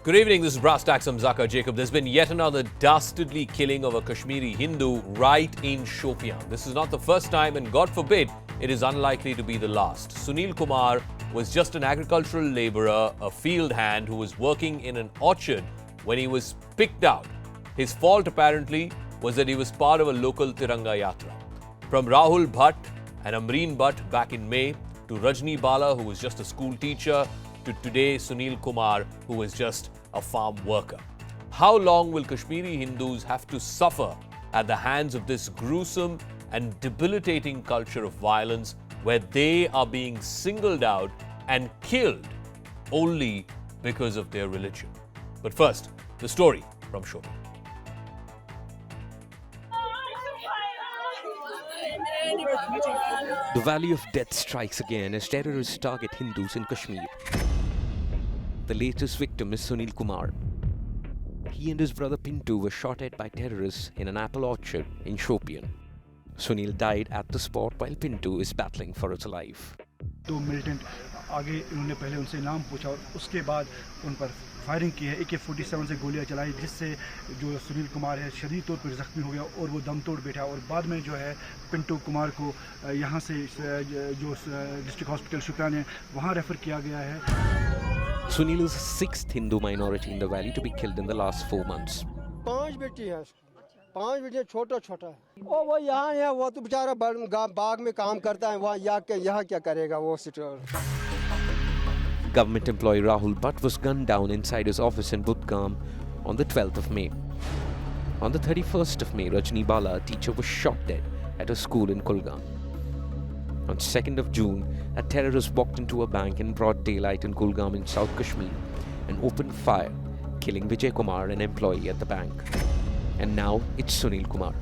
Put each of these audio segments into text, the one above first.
Good evening, this is BrassTacks. I'm Zakir Jacob. There's been yet another dastardly killing of a Kashmiri Hindu right in Shopian. This is not the first time and God forbid it is unlikely to be the last. Sunil Kumar was just an agricultural labourer, a field hand who was working in an orchard when he was picked out. His fault apparently was that he was part of a local Tiranga Yatra. From Rahul Bhatt and Amreen Bhatt back in May to Rajni Bala, who was just a school teacher, to today Sunil Kumar, who was just a farm worker. How long will Kashmiri Hindus have to suffer at the hands of this gruesome and debilitating culture of violence where they are being singled out and killed only because of their religion? But first, the story from Shopian. The valley of death strikes again as terrorists target Hindus in Kashmir. The latest victim is Sunil Kumar. He and his brother Pintu were shot at by terrorists in an apple orchard in Shopian. Sunil died at the spot while Pintu is battling for his life. दो militant आगे उन्होंने पहले उनसे नाम पूछा और उसके बाद उन पर फायरिंग की है। AK-47 से गोलियां चलाई जिससे जो सुनील कुमार है शदीद तौर पर जख्मी हो गया और वो दम तोड़ बैठा और बाद में जो है पिंटू कुमार को यहाँ से जो डिस्ट्रिक्ट हॉस्पिटल शुक्रान है वहाँ रेफर किया गया है। Sunil is the sixth Hindu minority in the valley to be killed in the last 4 months. 5 बेटी है, 5 बेटे छोटा है। ओ वो यहाँ है, वो तो बेचारा बाग में काम करता है, वहाँ यहाँ क्या करेगा वो seater. Government employee Rahul Bhatt was gunned down inside his office in Budgam on the 12th of May. On the 31st of May, Rajni Bala, a teacher, was shot dead at a school in Kulgam. On 2nd of June, a terrorist walked into a bank in broad daylight in Kulgam in South Kashmir and opened fire, killing Vijay Kumar, an employee at the bank. And now it's Sunil Kumar.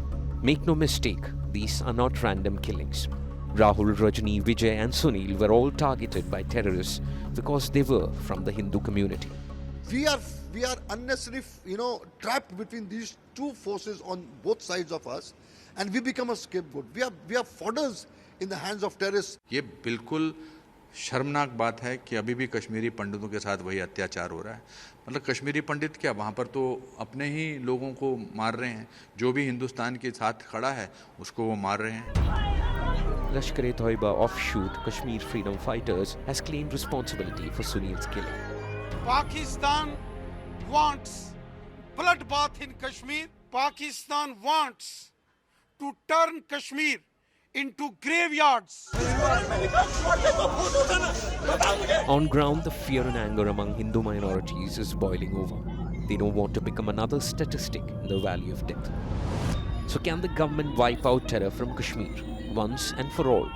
Make no mistake, these are not random killings. Rahul, Rajni, Vijay and Sunil were all targeted by terrorists because they were from the Hindu community. We are unnecessarily, trapped between these two forces on both sides of us, and we become a scapegoat. We are fodders in the hands of terrorists. ये बिल्कुल शर्मनाक बात है कि अभी भी कश्मीरी पंडितों के साथ वही अत्याचार हो रहा है। मतलब कश्मीरी पंडित क्या, वहाँ पर तो अपने ही लोगों को मार रहे हैं। जो भी हिंदुस्तान के साथ खड़ा है उसको वो मार रहे हैं। Lashkar-e-Toiba offshoot Kashmir Freedom Fighters has claimed responsibility for Sunil's killing. Pakistan wants bloodbath in Kashmir. Pakistan wants to turn Kashmir into graveyards. On ground, the fear and anger among Hindu minorities is boiling over. They don't want to become another statistic in the valley of death. So can the government wipe out terror from Kashmir once and for all?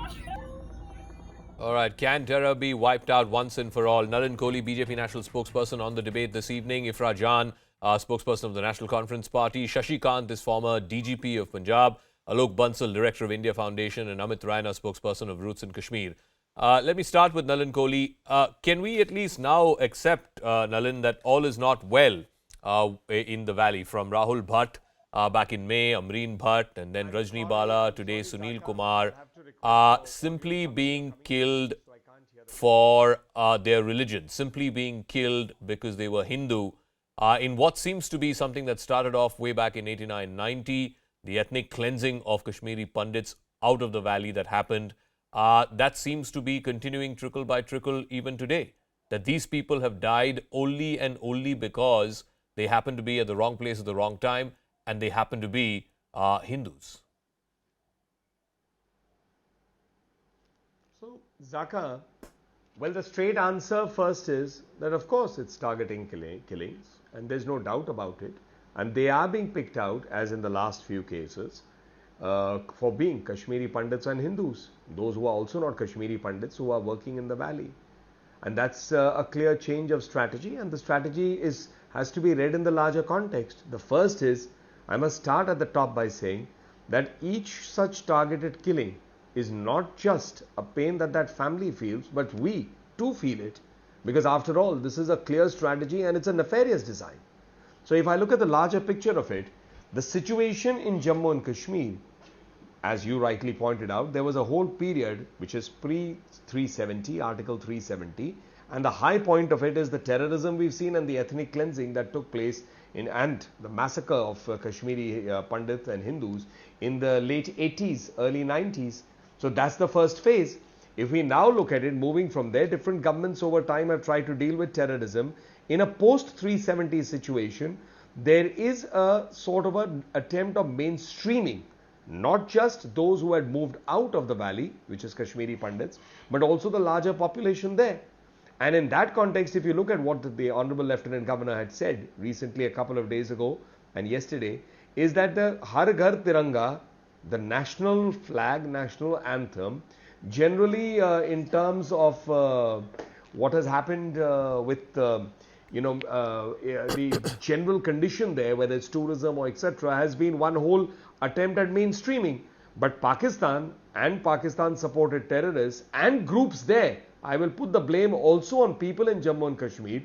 All right, can terror be wiped out once and for all? Nalin Kohli, BJP national spokesperson on the debate this evening. Ifra Jan, spokesperson of the National Conference Party. Shashi Kant is former DGP of Punjab. Alok Bansal, director of India Foundation, and Amit Raina, spokesperson of Roots in Kashmir. Let me start with Nalin Kohli. Can we at least now accept, Nalin, that all is not well in the valley? From Rahul Bhatt back in May, Amreen Bhatt, and then Rajni Bala, today Sunil Kumar, simply being killed for their religion, simply being killed because they were Hindu, in what seems to be something that started off way back in 89-90. The ethnic cleansing of Kashmiri Pandits out of the valley that happened, that seems to be continuing trickle by trickle even today. That these people have died only and only because they happen to be at the wrong place at the wrong time and they happen to be Hindus. So, Zaka, well, the straight answer first is that of course it's targeting killings and there's no doubt about it. And they are being picked out, as in the last few cases, for being Kashmiri Pandits and Hindus. Those who are also not Kashmiri Pandits who are working in the valley. And that's a clear change of strategy, and the strategy has to be read in the larger context. The first is, I must start at the top by saying that each such targeted killing is not just a pain that family feels, but we too feel it. Because after all, this is a clear strategy and it's a nefarious design. So if I look at the larger picture of it, the situation in Jammu and Kashmir, as you rightly pointed out, there was a whole period which is pre-370, Article 370, And the high point of it is the terrorism we've seen and the ethnic cleansing that took place and the massacre of Kashmiri Pandits and Hindus in the late 80s, early 90s. So that's the first phase. If we now look at it, moving from there, different governments over time have tried to deal with terrorism. In a post-370 situation, there is a sort of an attempt of mainstreaming not just those who had moved out of the valley, which is Kashmiri Pandits, but also the larger population there. And in that context, if you look at what the Honorable Lieutenant Governor had said recently, a couple of days ago and yesterday, is that the Har Ghar Tiranga, the national flag, national anthem, generally in terms of what has happened with the general condition there, whether it's tourism or etc., has been one whole attempt at mainstreaming. But Pakistan and Pakistan supported terrorists and groups there, I will put the blame also on people in Jammu and Kashmir,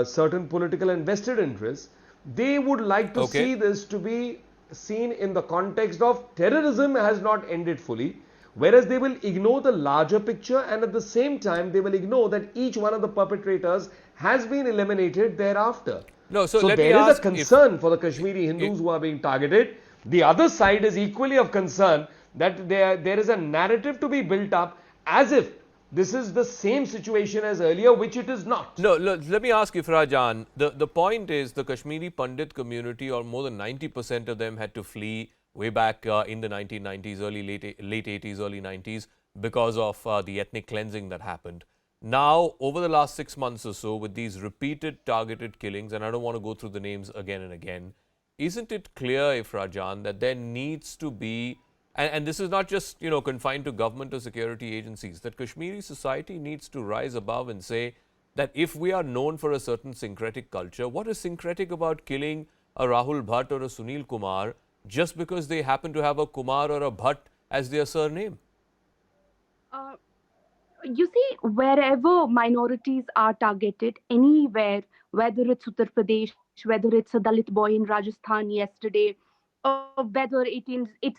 certain political and vested interests. They would like to see this to be seen in the context of terrorism has not ended fully, whereas they will ignore the larger picture, and at the same time they will ignore that each one of the perpetrators has been eliminated thereafter. No, so there is a concern for the Kashmiri Hindus who are being targeted. The other side is equally of concern that there is a narrative to be built up as if this is the same situation as earlier, which it is not. No, let me ask Ifra Jan. The point is the Kashmiri Pandit community, or more than 90% of them, had to flee way back in the 1990s, late 80s, early 90s, because of the ethnic cleansing that happened. Now, over the last 6 months or so, with these repeated targeted killings, and I don't want to go through the names again and again, isn't it clear, Ifra Jan, that there needs to be, and this is not just confined to government or security agencies, that Kashmiri society needs to rise above and say that if we are known for a certain syncretic culture, what is syncretic about killing a Rahul Bhatt or a Sunil Kumar just because they happen to have a Kumar or a Bhatt as their surname? You see, wherever minorities are targeted, anywhere, whether it's Uttar Pradesh, whether it's a Dalit boy in Rajasthan yesterday, or whether it's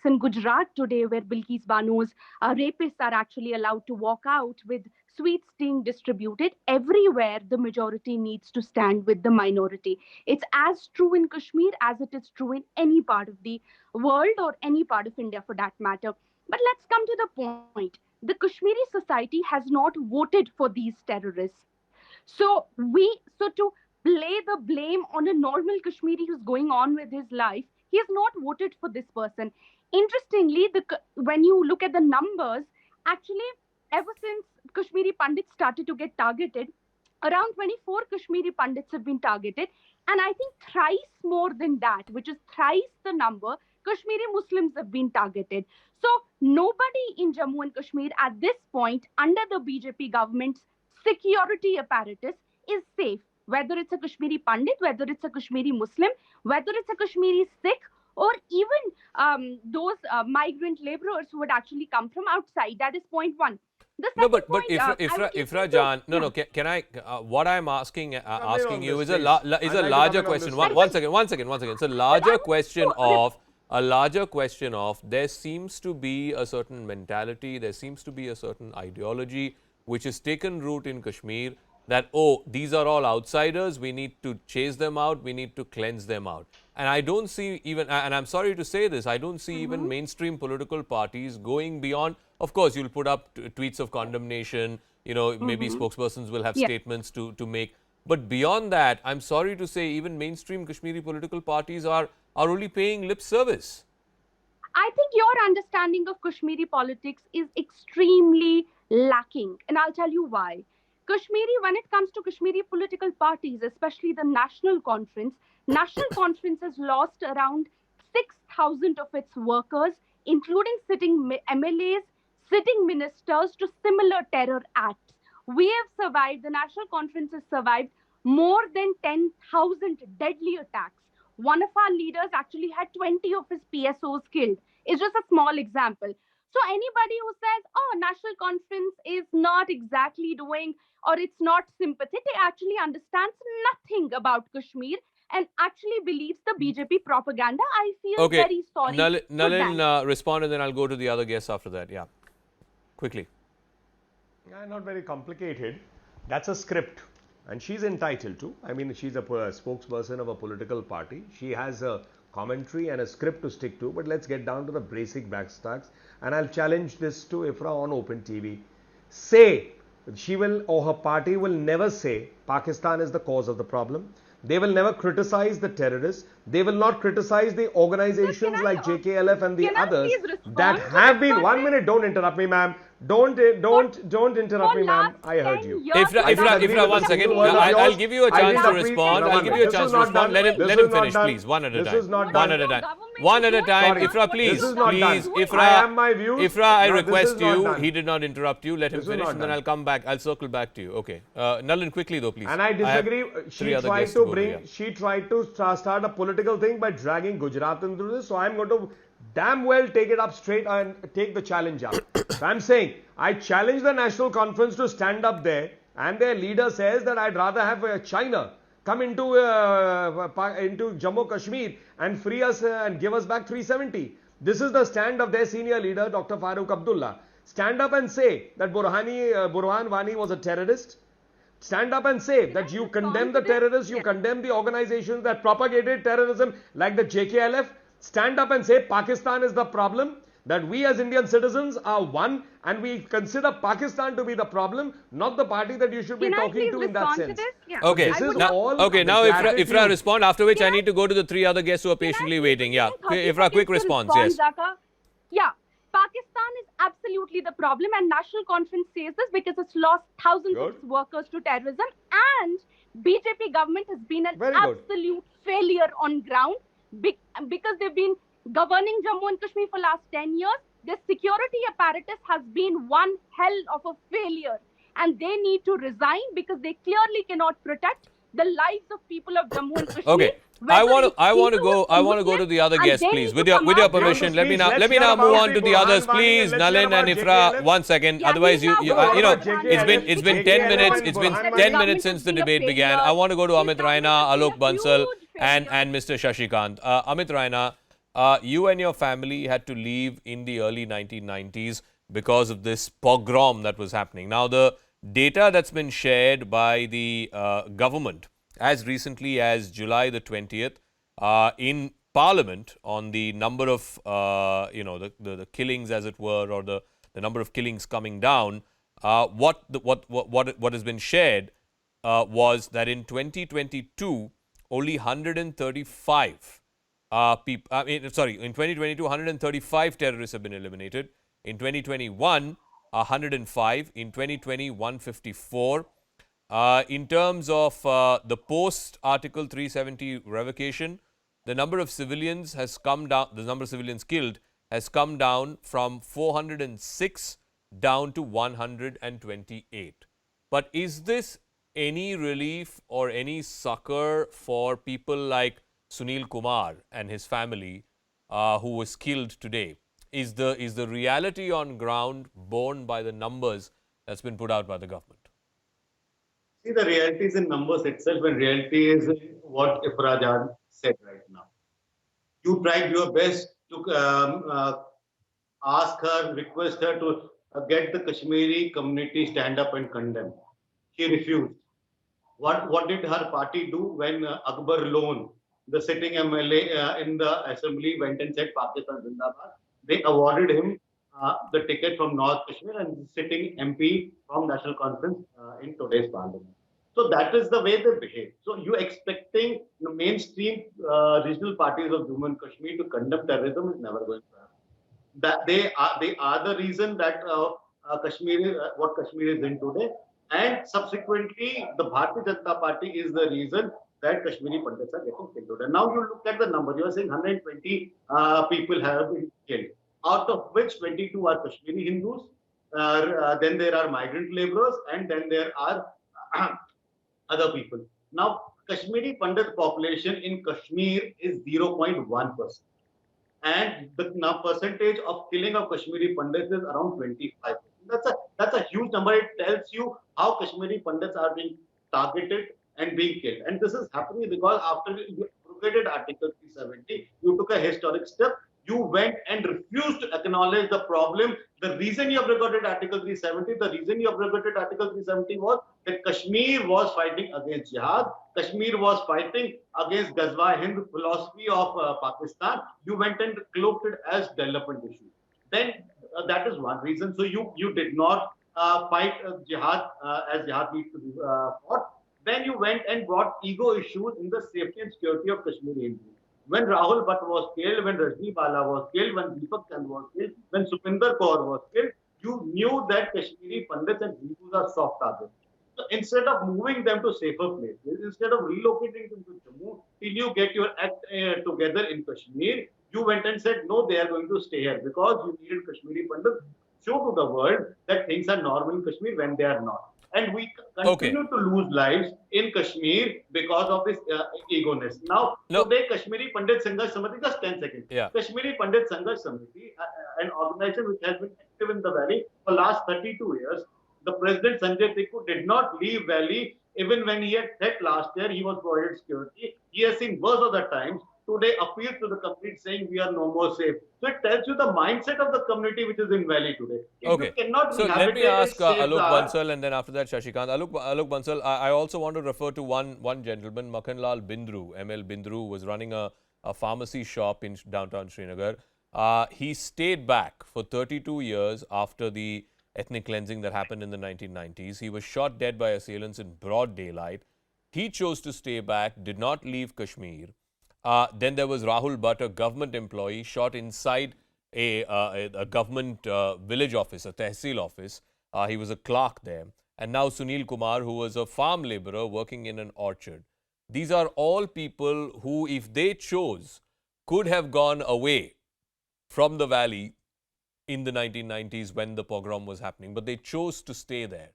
in Gujarat today, where Bilkis Banu's rapists are actually allowed to walk out with sweets being distributed, everywhere the majority needs to stand with the minority. It's as true in Kashmir as it is true in any part of the world or any part of India for that matter. But let's come to the point. The Kashmiri society has not voted for these terrorists. So to lay the blame on a normal Kashmiri who's going on with his life, he has not voted for this person. Interestingly, when you look at the numbers, actually, ever since Kashmiri Pandits started to get targeted, around 24 Kashmiri Pandits have been targeted. And I think thrice more than that, which is thrice the number, Kashmiri Muslims have been targeted. So nobody in Jammu and Kashmir at this point, under the BJP government's security apparatus, is safe. Whether it's a Kashmiri Pandit, whether it's a Kashmiri Muslim, whether it's a Kashmiri Sikh, or even those migrant laborers who would actually come from outside. That is point one. No, but Ifra Jan, can I? What I'm asking you is a larger question. One second. It's a larger question of. A larger question of there seems to be a certain mentality, there seems to be a certain ideology which has taken root in Kashmir that, oh, these are all outsiders, we need to chase them out, we need to cleanse them out. And I don't see even, and I'm sorry to say this, I don't see even mainstream political parties going beyond, of course, you'll put up tweets of condemnation, maybe spokespersons will have statements to make. But beyond that, I'm sorry to say, even mainstream Kashmiri political parties are only paying lip service. I think your understanding of Kashmiri politics is extremely lacking. And I'll tell you why. When it comes to Kashmiri political parties, especially the National Conference has lost around 6,000 of its workers, including sitting MLAs, sitting ministers, to similar terror acts. We have survived, the National Conference has survived more than 10,000 deadly attacks. One of our leaders actually had 20 of his PSOs killed. It's just a small example. So anybody who says, oh, National Conference is not exactly doing, or it's not sympathetic, actually understands nothing about Kashmir and actually believes the BJP propaganda. I feel very sorry. Nalin, respond, and then I'll go to the other guests after that. Yeah, quickly. Not very complicated. That's a script, and she's entitled to. I mean, she's a spokesperson of a political party. She has a commentary and a script to stick to. But let's get down to the basic BrassTacks, and I'll challenge this to Ifra on Open TV. Say she will, or her party will never say Pakistan is the cause of the problem. They will never criticize the terrorists. They will not criticize the organizations like JKLF and the others that have been. 1 minute, don't interrupt me, ma'am. Don't interrupt me, ma'am. I heard you. Ifra, 1 second. I'll give you a chance to respond. I'll give you a chance to respond. Let him finish, please. One at a time. One at a time. One at a time. Ifra, please. Please. Ifra, I request you. He did not interrupt you. Let him finish, and then I'll come back. I'll circle back to you. Okay. Nalin, quickly though, please. And I disagree. She tried to start a political thing by dragging Gujarat into this. So I'm going to damn well take it up straight and take the challenge up. So I'm saying, I challenge the National Conference to stand up there, and their leader says that I'd rather have China come into Jammu Kashmir and free us and give us back 370. This is the stand of their senior leader, Dr. Farooq Abdullah. Stand up and say that Burhan Wani was a terrorist. Stand up and say that you condemn the terrorists, you condemn the organizations that propagated terrorism like the JKLF. Stand up and say Pakistan is the problem, that we as Indian citizens are one, and we consider Pakistan to be the problem, not the party that you should be talking to in that sense. Yeah. Okay. Now Ifra respond, after which I need to go to the three other guests who are patiently waiting. Yeah. Ifra, quick response. Yes. Yeah. Pakistan is absolutely the problem, and National Conference says this because it's lost thousands of workers to terrorism, and BJP government has been an absolute failure on ground because they've been governing Jammu and Kashmir for last 10 years. Their security apparatus has been one hell of a failure, and they need to resign because they clearly cannot protect the lives of people of Jammu and Kashmir. Okay. I want to go to the other guests, please. With your permission, let me now move on to the others, please. Nalin and Ifra, 1 second. Otherwise, it's been 10 minutes. It's been 10 minutes since the debate began. I want to go to Amit Raina, Alok Bansal, and Mr. Shashikant. Amit Raina, you and your family had to leave in the early 1990s because of this pogrom that was happening. Now, the data that's been shared by the government as recently as July the 20th in Parliament on the number of, the killings, as it were, or the number of killings coming down, what has been shared was that in 2022, only 135 in 2022, 135 terrorists have been eliminated. In 2021, 105. In 2020, 154. In terms of the post-Article 370 revocation, the number of civilians has come down, the number of civilians killed has come down from 406 down to 128. But is this any relief or any succor for people like Sunil Kumar and his family who was killed today? Is the reality on ground borne by the numbers that's been put out by the government? See, the reality is in numbers itself, and reality is what Ifrajan said right now. You tried your best to ask her, request her to get the Kashmiri community stand up and condemn. She refused. What did her party do when Akbar Lone, the sitting MLA in the assembly, went and said Pakistan Zindabad? They awarded him the ticket from North Kashmir and sitting MP from National Conference in today's parliament. So that is the way they behave. So you expecting the mainstream regional parties of Jammu and Kashmir to condemn terrorism is never going to happen. That they are the reason that what Kashmir is in today, and subsequently the Bharatiya Janata Party is the reason that Kashmiri Pandits are getting killed today. Now you look at the number. You are saying 120 people have been killed, out of which 22 are Kashmiri Hindus. Then there are migrant laborers, and then there are other people. Now, Kashmiri Pandit population in Kashmir is 0.1%. And the percentage of killing of Kashmiri Pandits is around 25%. That's a huge number. It tells you how Kashmiri Pandits are being targeted and being killed. And this is happening because after you abrogated Article 370, you took a historic step You went and refused to acknowledge the problem. The reason you abrogated Article 370, the reason you abrogated Article 370 was that Kashmir was fighting against jihad. Kashmir was fighting against Ghazwa Hind philosophy of Pakistan. You went and cloaked it as development issue. Then that is one reason. So you did not fight jihad as jihad needs to be fought. Then you went and brought ego issues in the safety and security of Kashmiri Hindus. When Rahul Bhatt was killed, when Rajni Bala was killed, when Deepak Chand was killed, when Supinder Kaur was killed, you knew that Kashmiri Pandits and Hindus are soft targets. So instead of moving them to safer places, instead of relocating them to Jammu, till you get your act together in Kashmir, you went and said, no, they are going to stay here because you needed Kashmiri Pandits to show to the world that things are normal in Kashmir when they are not. And we continue to lose lives in Kashmir because of this egoness. Now, today, Kashmiri Pandit Sangharsh Samiti, just 10 seconds. Kashmiri Pandit Sangharsh Samiti, an organization which has been active in the valley for the last 32 years, the President Sanjay Tikku did not leave valley even when he had threat last year. He was provided security. He has seen worse of the times. Today appealed to the community saying we are no more safe. So it tells you the mindset of the community which is in valley today. If you cannot So let me ask Alok Bansal and then after that Shashikant. Alok Bansal, I also want to refer to one gentleman, Makhanlal Bindru, ML Bindru, was running a pharmacy shop in downtown Srinagar. He stayed back for 32 years after the ethnic cleansing that happened in the 1990s. He was shot dead by assailants in broad daylight. He chose to stay back, did not leave Kashmir. Then there was Rahul Bhatt, a government employee, shot inside a government village office, a tehsil office. He was a clerk there. And now Sunil Kumar, who was a farm laborer working in an orchard. These are all people who, if they chose, could have gone away from the valley in the 1990s when the pogrom was happening, but they chose to stay there.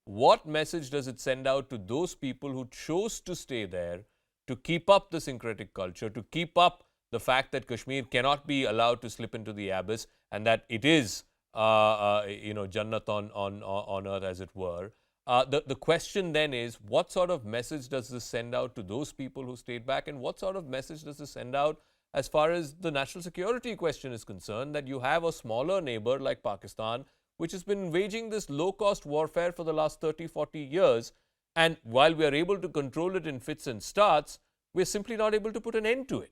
What message does it send out to those people who chose to stay there to keep up the syncretic culture, to keep up the fact that Kashmir cannot be allowed to slip into the abyss and that it is, Jannat on earth, as it were? The question then is, what sort of message does this send out to those people who stayed back, and what sort of message does this send out as far as the national security question is concerned, that you have a smaller neighbor like Pakistan, which has been waging this low-cost warfare for the last 30, 40 years, and while we are able to control it in fits and starts, we're simply not able to put an end to it.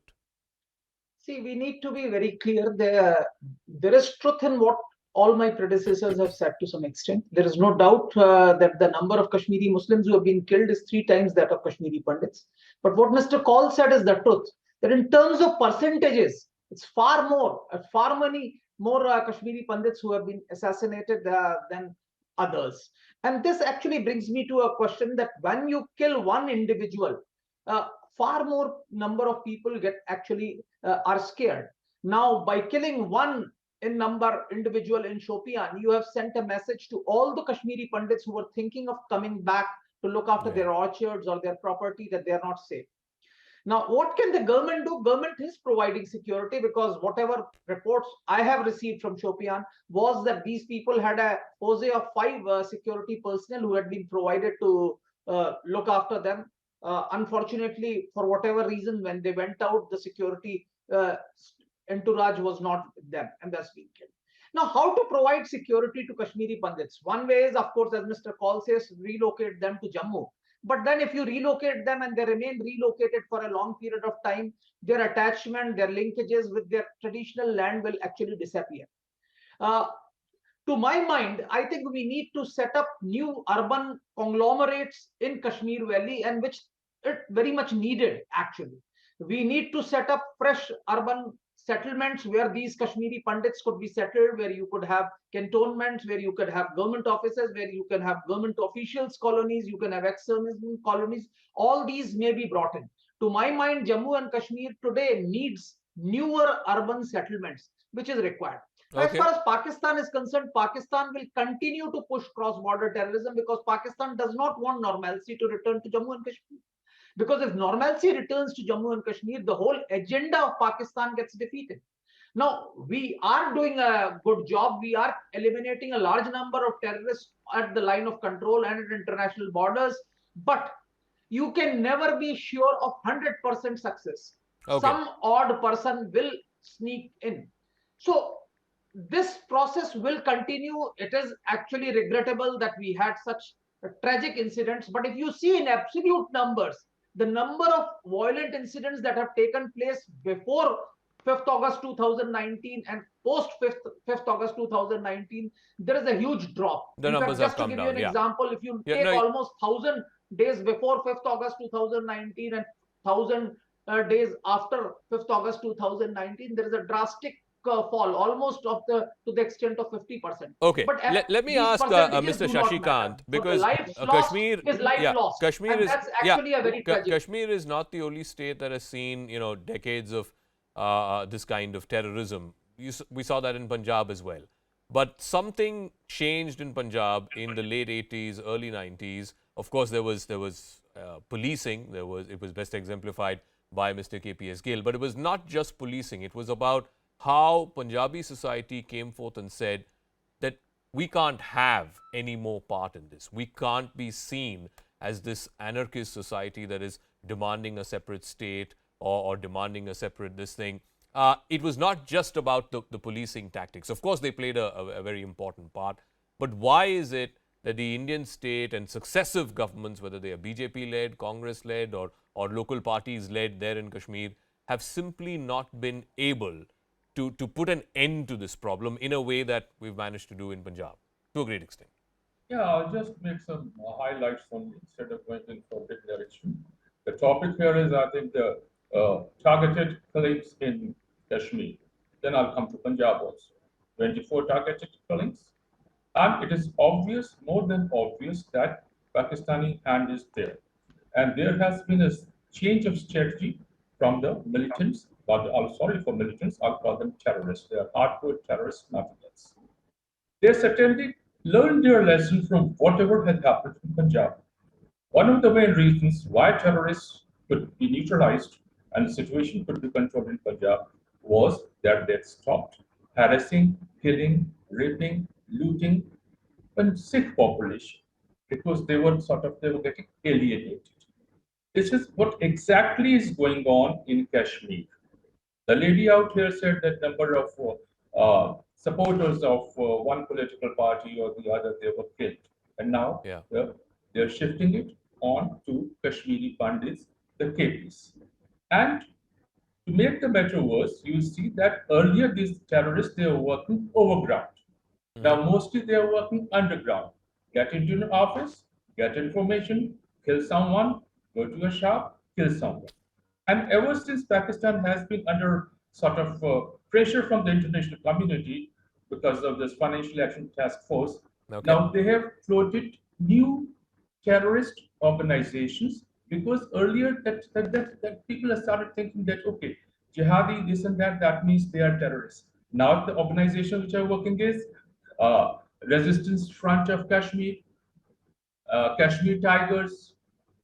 See, we need to be very clear. There is truth in what all my predecessors have said to some extent. There is no doubt that the number of Kashmiri Muslims who have been killed is 3 times that of Kashmiri Pandits. But what Mr. Kaul said is the truth. That in terms of percentages, it's far many more Kashmiri Pandits who have been assassinated than others. And this actually brings me to a question that when you kill one individual, far more number of people are scared. Now, by killing one individual in Shopian, you have sent a message to all the Kashmiri Pandits who were thinking of coming back to look after their orchards or their property, that they are not safe. Now, what can the government do? Government is providing security, because whatever reports I have received from Shopian was that these people had a posse of 5 security personnel who had been provided to look after them. Unfortunately, for whatever reason, when they went out, the security entourage was not with them, and that's been killed. Now, how to provide security to Kashmiri Pandits? One way is, of course, as Mr. Kaul says, relocate them to Jammu. But then if you relocate them and they remain relocated for a long period of time, their attachment, their linkages with their traditional land will actually disappear. To my mind, I think we need to set up new urban conglomerates in Kashmir Valley, and which it very much needed, actually. We need to set up fresh urban settlements where these Kashmiri Pandits could be settled, where you could have cantonments, where you could have government offices, where you can have government officials colonies, you can have ex-servicemen colonies. All these may be brought in. To my mind, Jammu and Kashmir today needs newer urban settlements, which is required. As far as Pakistan is concerned, Pakistan will continue to push cross-border terrorism, because Pakistan does not want normalcy to return to Jammu and Kashmir. Because if normalcy returns to Jammu and Kashmir, the whole agenda of Pakistan gets defeated. Now, we are doing a good job. We are eliminating a large number of terrorists at the line of control and at international borders. But you can never be sure of 100% success. Some odd person will sneak in. So this process will continue. It is actually regrettable that we had such tragic incidents. But if you see in absolute numbers, the number of violent incidents that have taken place before 5th August 2019 and post 5th August 2019, there is a huge drop. The In numbers fact, have just to come give you down. an Yeah. example, if you Yeah. take No. almost 1,000 days before 5th August 2019 and 1,000 days after 5th August 2019, there is a drastic fall, almost of the to the extent of 50%. Okay, But let me these ask percentages Mr. do not matter. Shashikant, So the because lives lost Kashmir, is life yeah, lost, Kashmir and is, that's yeah, actually a very tragic. Kashmir is not the only state that has seen, you know, decades of this kind of terrorism. We saw that in Punjab as well. But something changed in Punjab in the late 80s, early 90s. Of course, there was policing. It was best exemplified by Mr. KPS Gill. But it was not just policing. It was about how Punjabi society came forth and said that we can't have any more part in this. We can't be seen as this anarchist society that is demanding a separate state or demanding a separate this thing. It was not just about the policing tactics. Of course, they played a very important part. But why is it that the Indian state and successive governments, whether they are BJP-led, Congress-led, or local parties-led there in Kashmir, have simply not been able to put an end to this problem in a way that we've managed to do in Punjab, to a great extent? Yeah, I'll just make some highlights from instead of going in for big direction. The topic here is, I think, the targeted killings in Kashmir. Then I'll come to Punjab also. 24 targeted killings. And it is obvious, more than obvious, that Pakistani hand is there. And there has been a change of strategy from the militants, but I'm sorry for militants, I'll call them terrorists. They are hardcore terrorists, nothing else. They certainly learned their lesson from whatever had happened in Punjab. One of the main reasons why terrorists could be neutralized and the situation could be controlled in Punjab was that they stopped harassing, killing, raping, looting a Sikh population because they were getting alienated. This is what exactly is going on in Kashmir. The lady out here said that number of supporters of one political party or the other, they were killed. And now they're shifting it on to Kashmiri Pandits, the KPs. And to make the matter worse, you see that earlier these terrorists, they were working overground. Now mostly they are working underground. Get into an office, get information, kill someone, go to a shop, kill someone. And ever since Pakistan has been under sort of pressure from the international community because of this Financial Action Task Force, now they have floated new terrorist organizations because earlier that people have started thinking that, okay, jihadi, this and that means they are terrorists. Now the organization which are working is Resistance Front of Kashmir, Kashmir Tigers,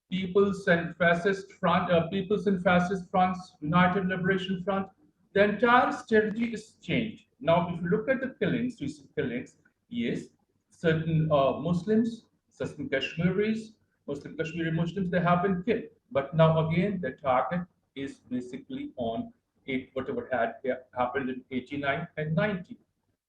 People's and Fascist Front, People's and Fascist Fronts, United Liberation Front. The entire strategy is changed. Now, if you look at the killings, recent killings, yes, certain Muslims, certain Kashmiris, Muslim Kashmiri Muslims, they have been killed. But now again, the target is basically on whatever had happened in 89 and 90.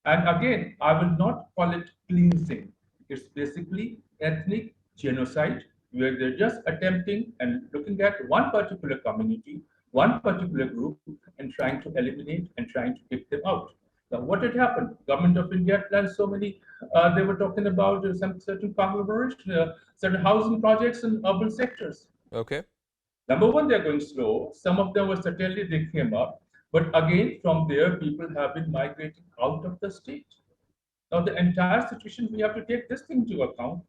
And again, I will not call it cleansing. It's basically ethnic genocide where they're just attempting and looking at one particular community, one particular group, and trying to eliminate and trying to kick them out. Now, what had happened? Government of India planned so many. They were talking about some certain conglomeration, certain housing projects in urban sectors. Okay. Number one, they're going slow. Some of them were certainly they came up, but again, from there, people have been migrating out of the state. Now, the entire situation, we have to take this thing into account.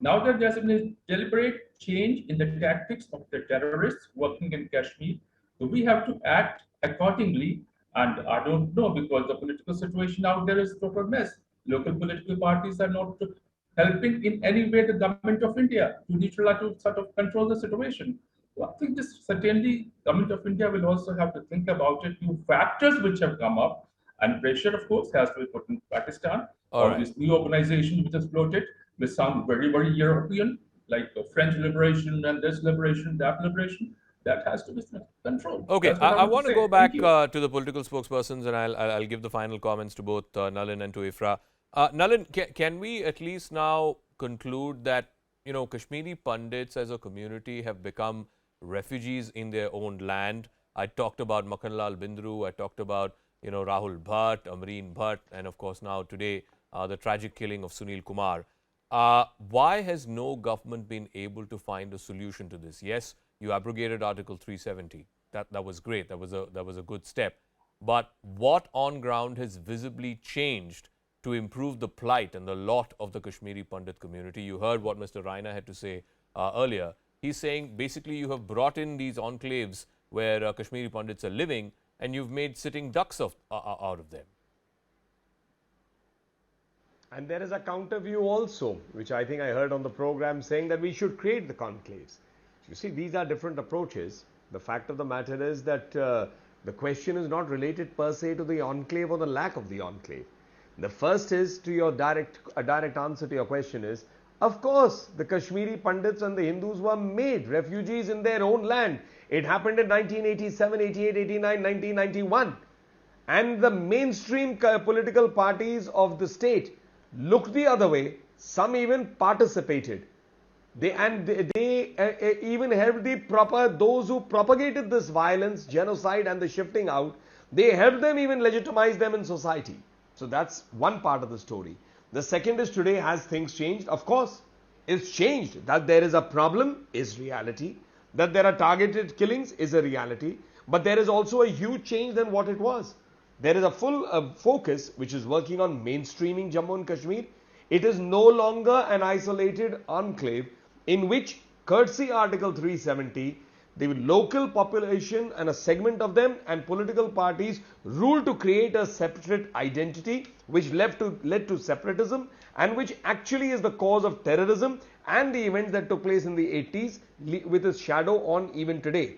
Now that there's been a deliberate change in the tactics of the terrorists working in Kashmir, so we have to act accordingly. And I don't know, because the political situation out there is a total mess. Local political parties are not helping in any way the government of India to neutralize, to sort of control the situation. So I think this certainly government of India will also have to think about it. Few factors which have come up, and pressure, of course, has to be put in Pakistan. Or this new organization which has floated, which sound very, very European, like French liberation and this liberation, that liberation. That has to be controlled. Okay, That's what I I want to want to say. go Thank back you. to the political spokespersons, and I'll give the final comments to both Nalin and to Ifra. Nalin, can we at least now conclude that Kashmiri pundits as a community have become refugees in their own land? I talked about Makhanlal Bindru, I talked about Rahul Bhatt, Amreen Bhatt, and of course now today the tragic killing of Sunil Kumar. Why has no government been able to find a solution to this? Yes, you abrogated Article 370. That was great. That was a good step. But what on ground has visibly changed to improve the plight and the lot of the Kashmiri Pandit community? You heard what Mr. Raina had to say earlier. He's saying basically you have brought in these enclaves where Kashmiri Pandits are living, and you've made sitting ducks out of them. And there is a counter view also, which I think I heard on the program, saying that we should create the conclaves. You see, these are different approaches. The fact of the matter is that the question is not related per se to the enclave or the lack of the enclave. The first is to a direct answer to your question is, of course, the Kashmiri Pandits and the Hindus were made refugees in their own land. It happened in 1987, 88, 89, 1991. And the mainstream political parties of the state looked the other way. Some even participated. They even helped those who propagated this violence, genocide and the shifting out, they helped them even legitimize them in society. So that's one part of the story. The second is today, has things changed? Of course, it's changed. That there is a problem is reality. That there are targeted killings is a reality. But there is also a huge change than what it was. There is a full focus which is working on mainstreaming Jammu and Kashmir. It is no longer an isolated enclave in which, courtesy Article 370, the local population and a segment of them and political parties rule to create a separate identity which led to separatism, and which actually is the cause of terrorism and the events that took place in the 80s with its shadow on even today.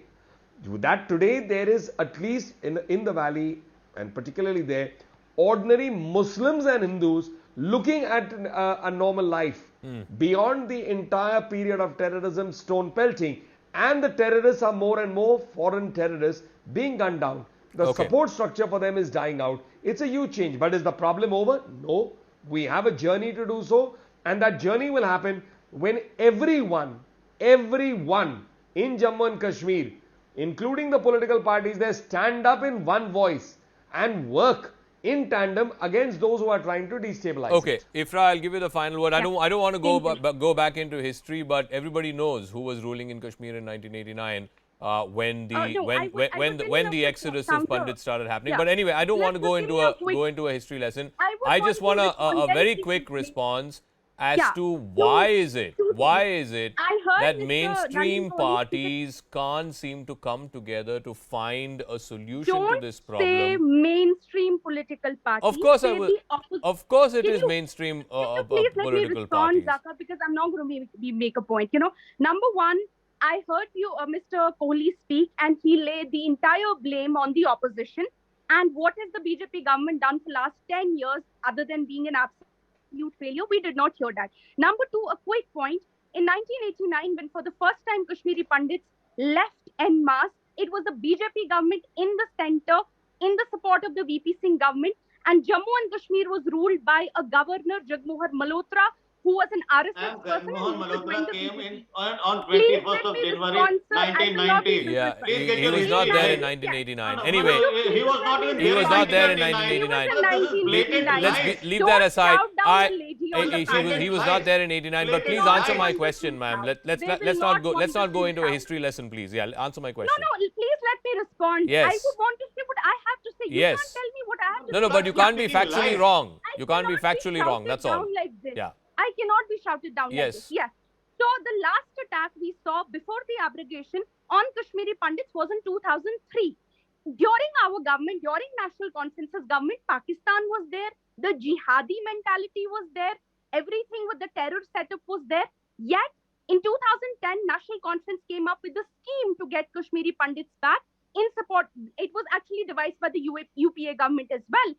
That today there is, at least in the valley and particularly there, ordinary Muslims and Hindus looking at a normal life beyond the entire period of terrorism, stone pelting, and the terrorists are more and more foreign terrorists being gunned down. The support structure for them is dying out. It's a huge change. But is the problem over? No. We have a journey to do so, and that journey will happen when everyone in Jammu and Kashmir, including the political parties, they stand up in one voice and work in tandem against those who are trying to destabilize Okay, it. Ifra, I'll give you the final word. I don't want to go back into history, but everybody knows who was ruling in Kashmir in 1989 when the exodus of Pandits started happening. But anyway, I don't want to go into a history lesson. I just want a very quick response as to why is it that mainstream parties can't seem to come together to find a solution to this problem. Don't say mainstream political parties. Of course, of course, it is mainstream please let me respond, parties. Zaka, because I'm not going to make a point. Number one, I heard you, Mr. Kohli, speak, and he laid the entire blame on the opposition. And what has the BJP government done for the last 10 years other than being an absolute failure? We did not hear that. Number two, a quick point. In 1989, when for the first time Kashmiri Pandits left en masse, it was the BJP government in the center, in the support of the VP Singh government, and Jammu and Kashmir was ruled by a governor, Jagmohan Malhotra, who was an RSS person. Mohan Malhotra came in on 21st of January 1990. Yeah, he was not there in 1989. Anyway, he was not even he was not there in 1989. Let's leave that aside. He was not there in 89. But please answer my question, ma'am. Let's not go into a history lesson, please. Yeah, answer my question. No, please let me respond. Yes. I would want to say what I have to say. You Yes. can't tell me what I have to say. No, but you can't be factually wrong. You can't be factually wrong. That's all. Yeah. I cannot be shouted down like Yes. this. Yes. So the last attack we saw before the abrogation on Kashmiri Pandits was in 2003. During our government, during National Consensus government, Pakistan was there. The jihadi mentality was there. Everything with the terror setup was there. Yet, in 2010, National Conference came up with a scheme to get Kashmiri Pandits back in support. It was actually devised by the UPA government as well.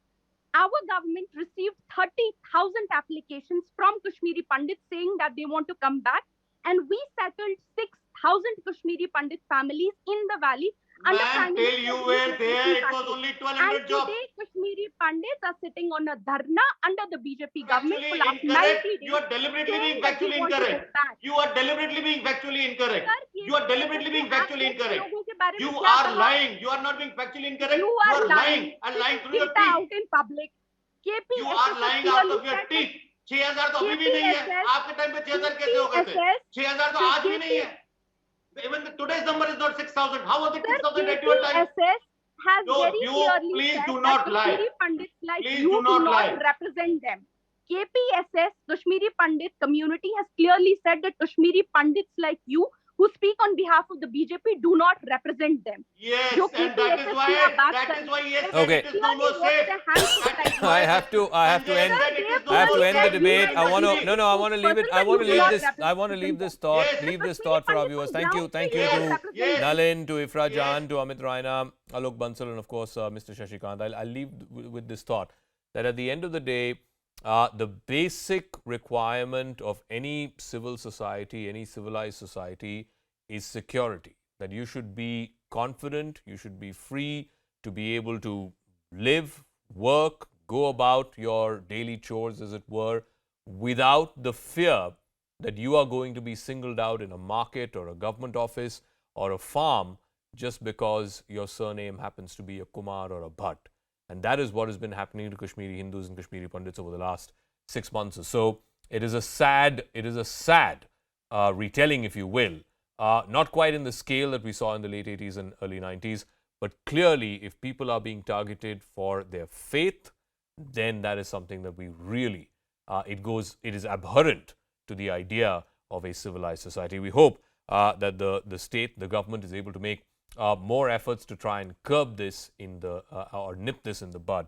Our government received 30,000 applications from Kashmiri Pandits saying that they want to come back. and we settled 6,000 Kashmiri Pandit families in the valley under Man, Prime till you were Minister's there, it was package. only And 1,200 jobs. today, Kashmiri Pandits are sitting on a dharna under the BJP government for last Incorrect. 90 days. You are deliberately being saying that we factually want to incorrect. go back. You are deliberately being factually incorrect. Sir, You are deliberately being factually incorrect. लोगों के बारे में You क्या are कहा? lying. You are not being factually incorrect. You are lying and lying through your Spit teeth. out in public. KP You are lying out of your teeth. 6,000 तो अभी भी नहीं है. आपके टाइम पे 6,000 कैसे हो गए थे? 6,000 तो आज भी नहीं है. Even today's number is not 6,000. How was it 6,000 at your time? Has No, very you clearly please said do not that lie. Kashmiri Pandits like Please you do not lie. represent them. KPSS, Kashmiri Pandit community, has clearly said that Kashmiri Pandits like you, who speak on behalf of the BJP, do not represent them. Yes, जो and that is why yes, Okay. it is no more safe. I have to end the debate. I want to leave it. I want to leave this thought for our viewers. Thank you to Nalin, to Ifra Jan, to Amit Raina, Alok Bansal, and of course Mr. Shashikant. I'll leave with this thought that at the end of the day, the basic requirement of any civil society, any civilized society, is security. That you should be confident, you should be free to be able to live, work, go about your daily chores, as it were, without the fear that you are going to be singled out in a market or a government office or a farm just because your surname happens to be a Kumar or a Bhatt. And that is what has been happening to Kashmiri Hindus and Kashmiri Pandits over the last 6 months or so. It is a sad retelling, if you will. Not quite in the scale that we saw in the late 80s and early 90s, but clearly, if people are being targeted for their faith, then that is something that we really, it is abhorrent to the idea of a civilized society. We hope that the state, the government is able to make more efforts to try and curb this or nip this in the bud.